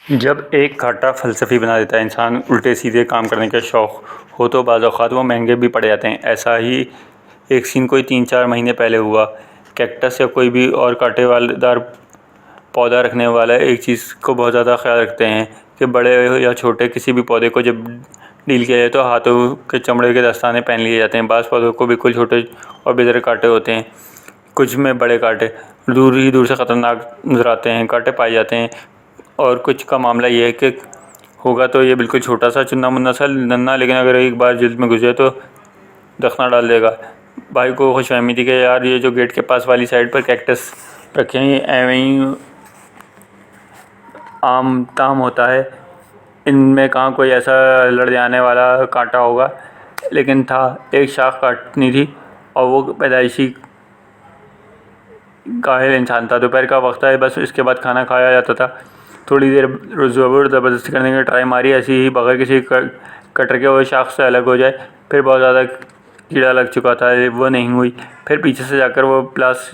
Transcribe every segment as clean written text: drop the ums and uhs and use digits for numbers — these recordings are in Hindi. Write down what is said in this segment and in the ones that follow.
जब एक कांटा फ़लसफ़ी बना देता है इंसान उल्टे-सीधे काम करने का शौक़ हो तो बाज़ औक़ात वो महंगे भी पड़ जाते हैं। ऐसा ही एक सीन कोई 3-4 महीने पहले हुआ। कैक्टस या कोई भी और कांटे वालेदार पौधा रखने वाला एक चीज़ को बहुत ज़्यादा ख़्याल रखते हैं कि बड़े या छोटे किसी भी पौधे को जब डील किया जाए तो हाथों के चमड़े के दस्ताने पहन लिए जाते हैं। बाज़ पौधों को बिल्कुल छोटे और बेदर कांटे होते हैं, कुछ में बड़े कांटे दूर से ख़तरनाक नज़र आते हैं कांटे पाए जाते हैं। और कुछ का मामला ये है कि होगा तो ये बिल्कुल छोटा सा चुन्ना मुन्ना सा नन्ना, लेकिन अगर एक बार जल्द में घुस जाए तो दखना डाल देगा। भाई को खुशफहमी थी कि यार ये जो गेट के पास वाली साइड पर कैक्टस रखे हैं एवं ही आम ताम होता है, इनमें कहाँ कोई ऐसा लड़ जाने वाला कांटा होगा। लेकिन था, एक शाख काटनी थी और वो पैदाइशी काहिल इंसान था। दोपहर का वक्त है, बस इसके बाद खाना खाया जाता था। थोड़ी देर ज़बरदस्ती करने की ट्राई मारी, ऐसी ही बगैर किसी कटर के वो शाख से अलग हो जाए। फिर बहुत ज़्यादा कीड़ा लग चुका था, वो नहीं हुई। फिर पीछे से जाकर वो प्लास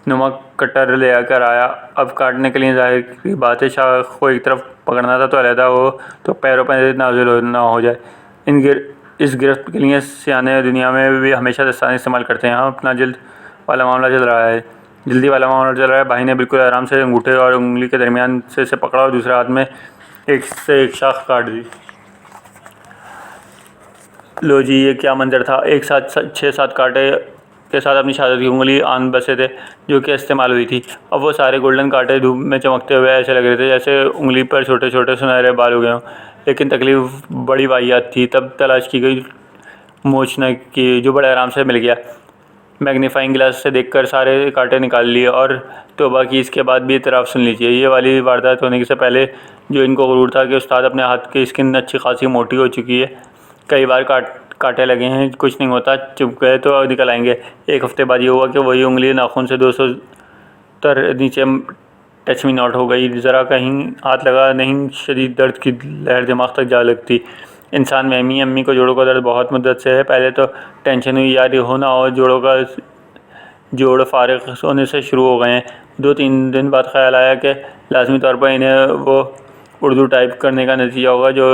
नमक कटर ले आकर आया। अब काटने के लिए ज़ाहिर की बात है शाख को एक तरफ पकड़ना था तो अलहदा हो तो पैरों पर नाजुल ना हो जाए। इस गिरफ्त के लिए सियाने दुनिया में भी हमेशा दस्ताने इस्तेमाल करते हैं। अपना जल्दी वाला मामला चल रहा है। भाई ने बिल्कुल आराम से अंगूठे और उंगली के दरमियान से इसे पकड़ा और दूसरे हाथ में एक से एक शाख काट दी। लो जी, ये क्या मंजर था। एक साथ 6-7 कांटे के साथ अपनी शहादत की उंगली आन बसे थे जो कि इस्तेमाल हुई थी। अब वो सारे गोल्डन कांटे धूप में चमकते हुए ऐसे लग रहे थे जैसे उंगली पर छोटे छोटे सुनहरे बाल उगे हों। लेकिन तकलीफ बड़ी वाहियात थी। तब तलाश की गई मोचने की, जो बड़े आराम से मिल गया। मैग्नीफाइंग ग्लास से देखकर सारे कांटे निकाल लिए और तौबा की। इसके बाद भी इतराफ़ सुन लीजिए, ये वाली वारदात होने से पहले जो इनको गुरूर था कि उस्ताद अपने हाथ की स्किन अच्छी खासी मोटी हो चुकी है, कई बार कांटे लगे हैं, कुछ नहीं होता, चुभ गए तो निकल आएंगे। एक हफ्ते बाद ये हुआ कि वही उंगली नाखून से 200 तर नीचे टच मी नॉट हो गई। ज़रा कहीं हाथ लगा नहीं, शदीद दर्द की लहर दिमाग तक जा लगती। इंसान में अम्मी को जोड़ों का दर्द बहुत मुद्दत से है। पहले तो टेंशन हुई यार ये हो ना हो जोड़ फारिग होने से शुरू हो गए हैं। 2-3 दिन बाद ख्याल आया कि लाजमी तौर पर इन्हें वो उर्दू टाइप करने का नतीजा होगा जो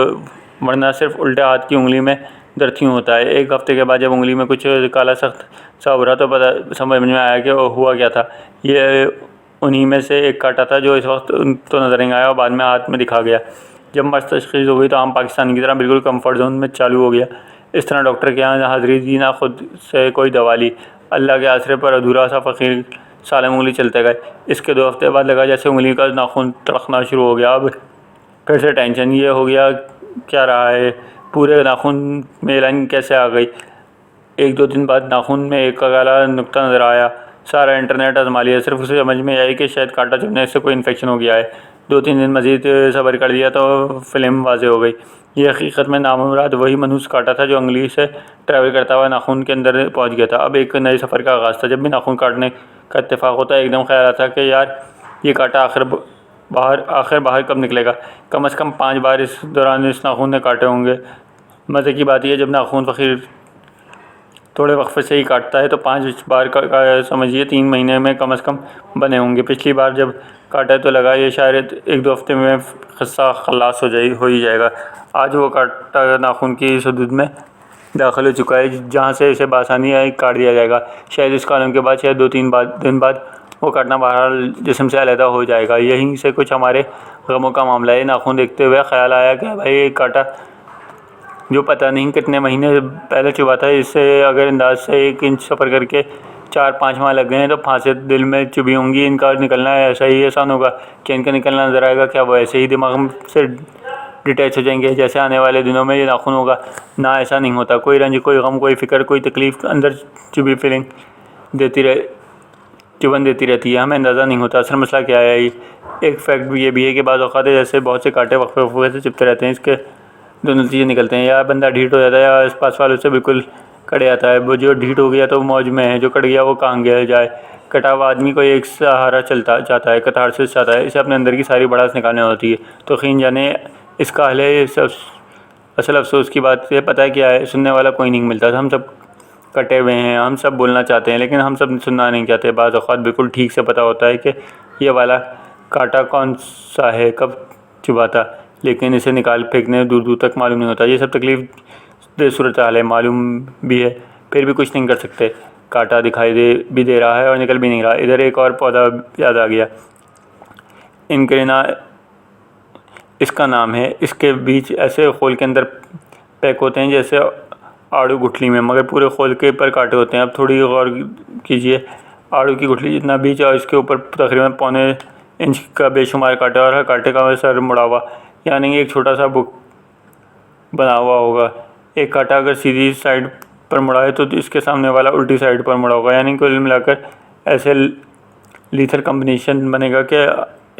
वरना सिर्फ उल्टे हाथ की उंगली में दर्द क्यों होता है। एक हफ्ते के बाद जब उंगली में कुछ काला सख्त सा उभरा तो पता समझ में आया कि हुआ क्या था। ये उन्हीं में से एक कांटा था जो इस वक्त तो नज़र नहीं आया और बाद में हाथ में दिखा गया। जब मस्त तशख़ीस हो गई तो आम पाकिस्तानी की तरह बिल्कुल कंफर्ट जोन में चालू हो गया। इस तरह डॉक्टर के यहाँ हाज़िरी दी, ना खुद से कोई दवा ली। अल्लाह के आसरे पर अधूरा सा फ़कीर साले उंगली चलते गए। इसके 2 हफ्ते बाद लगा जैसे उंगली का नाखून तड़कना शुरू हो गया। अब फिर से टेंशन, ये हो गया क्या रहा है, पूरे नाखून में लाइन कैसे आ गई। 1-2 दिन बाद नाखून में एक काला नुक्ता नज़र आया। सारा इंटरनेट आजमा लिया, सिर्फ उसे समझ में आई कि शायद कांटा चुभने से कोई इन्फेक्शन हो गया है। 2-3 दिन मज़ीद सब्र कर लिया तो फिल्म वाज़ेह हो गई। ये हकीकत में नामुराद वही मनहूस कांटा था जो उंगली से ट्रैवल करता हुआ नाखून के अंदर पहुंच गया था। अब एक नए सफ़र का आगाज़ था। जब भी नाखून काटने का इत्तेफाक होता एकदम ख्याल आता कि यार ये कांटा आखिर बाहर कब निकलेगा। कम से कम 5 बार इस दौरान इस नाखून ने काटे होंगे। मज़े की बात यह जब नाखून फ़कीर थोड़े वक्फे से ही काटता है तो 5 बार का समझिए 3 महीने में कम से कम बने होंगे। पिछली बार जब काटा तो लगा ये शायद 1-2 हफ्ते में क़स्सा खलास हो ही जाएगा। आज वो कांटा नाखून की सदूद में दाखिल हो चुका है जहाँ से इसे बासानी काट दिया जाएगा। शायद इस कॉलम के बाद शायद 2-3 दिन बाद वो काटना बहरहाल जिस्म से अलहदा हो जाएगा। यहीं से कुछ हमारे गमों का मामला है। नाखून देखते हुए ख्याल आया कि भाई एक कांटा जो पता नहीं कितने महीने पहले चुभा था, इससे अगर अंदाज से 1 इंच सफ़र करके 4-5 माह लग गए हैं तो फांसे दिल में चुभी होंगी। इनका निकलना ऐसा ही आसान होगा कि इनका निकलना नज़र आएगा क्या वो ऐसे ही दिमाग से डिटैच हो जाएंगे जैसे आने वाले दिनों में ये नाखून होगा। ना, ऐसा नहीं होता। कोई रंज, कोई गम, कोई फ़िक्र, कोई तकलीफ़ अंदर चुभी फीलिंग चुभन देती रहती है, हमें अंदाज़ा नहीं होता असल मसला क्या है। एक फैक्ट ये भी है कि बाज़ औक़ात जैसे बहुत से कांटे वक्फे से चिपते रहते हैं, इसके 2 नतीजे निकलते हैं। या बंदा ढीठ हो जाता है या आस पास वालों से बिल्कुल कट जाता है। वो जो ढीठ हो गया तो मौज में है, जो कट गया वो कहाँ गया जाए। कटा हुआ आदमी को एक सहारा चाहता है, कैथारसिस चाहता है। इसे अपने अंदर की सारी भड़ास निकालनी होती है। तो खीन जाने इसका हल है। असल अफसोस की बात ये पता है क्या है, सुनने वाला कोई नहीं मिलता। हम सब कटे हुए हैं, हम सब बोलना चाहते हैं लेकिन हम सब सुनना नहीं चाहते। बाज़ औक़ात बिल्कुल ठीक से पता होता है कि ये वाला कांटा कौन सा है, कब चुभाता, लेकिन इसे निकाल फेंकने दूर दूर तक मालूम नहीं होता। ये सब तकलीफ दे सूरत हाल है, मालूम भी है, फिर भी कुछ नहीं कर सकते। कांटा दिखाई दे रहा है और निकल भी नहीं रहा। इधर एक और पौधा याद आ गया, इनक्रेना इसका नाम है। इसके बीच ऐसे खोल के अंदर पैक होते हैं जैसे आड़ू गुठली में, मगर पूरे खोल के पर कांटे होते हैं। अब थोड़ी गौर कीजिए, आड़ू की गुठली जितना बीज और इसके ऊपर तकरीबन 1.25 इंच का बेशुमार कांटे और हर कांटे का सर मुड़ा हुआ, यानी एक छोटा सा बुक बना हुआ होगा। एक कांटा अगर सीधी साइड पर मुड़ा है तो इसके सामने वाला उल्टी साइड पर मुड़ा होगा, यानी कुल मिलाकर ऐसे लीथर कम्बिनेशन बनेगा कि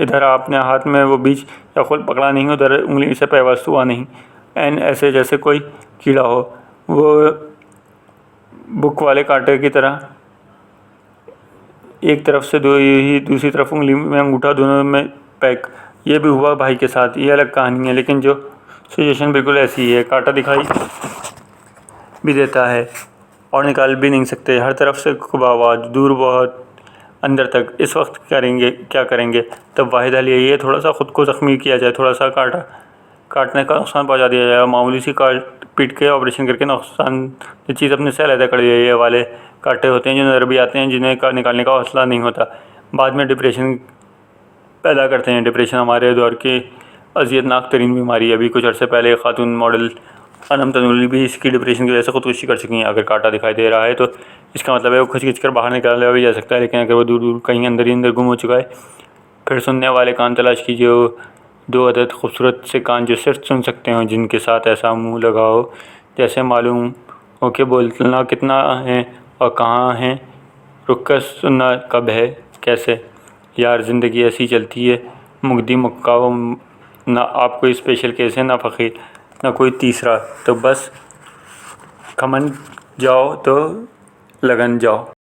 इधर आपने हाथ में वो बीज या खोल पकड़ा नहीं, उधर उंगली से पेवस्त हुआ नहीं, एन ऐसे जैसे कोई कीड़ा हो। वो बुक वाले कांटे की तरह एक तरफ से दो ही दूसरी तरफ उंगली में अंगूठा दोनों में पैक। ये भी हुआ भाई के साथ, ये अलग कहानी है, लेकिन जो सिचुएशन बिल्कुल ऐसी ही है। कांटा दिखाई भी देता है और निकाल भी नहीं सकते, हर तरफ से आवाज़ दूर बहुत अंदर तक। इस वक्त क्या करेंगे? तब वाहिद हल यही है, थोड़ा सा ख़ुद को ज़ख्मी किया जाए, थोड़ा सा काटने का नुकसान पहुंचा दिया जाए, मामूली सी काट पीट के ऑपरेशन करके नुकसान ये चीज़ अपने से अलग कर दी जाए। ये वाले कांटे होते हैं जो नज़र भी आते हैं, जिन्हें निकालने का हौसला नहीं होता, बाद में डिप्रेशन पैदा करते हैं। डिप्रेशन हमारे दौर की अज़ियतनाक तरीन बीमारी है। अभी कुछ अर्से पहले खातून मॉडल अनम तनूली भी इसकी डिप्रेशन की वजह से ख़ुदकुशी कर चुकी हैं। अगर कांटा दिखाई दे रहा है तो इसका मतलब है वो खिंच कर बाहर निकाला भी जा सकता है, लेकिन अगर वो दूर दूर कहीं अंदर ही अंदर गुम हो चुका है, फिर सुनने वाले कान तलाश कीजिए। वो 2 अदद खूबसूरत से कान जो सिर्फ सुन सकते हो, जिनके साथ ऐसा मुँह लगा हो जैसे मालूम हो कि बोलना कितना है और कहाँ है, रुक कर सुनना कब है, कैसे। यार ज़िंदगी ऐसी चलती है, मुकदी मुक्काओ, ना आप कोई स्पेशल केस है, ना फ़कीर, ना कोई तीसरा। तो बस खमन जाओ तो लगन जाओ।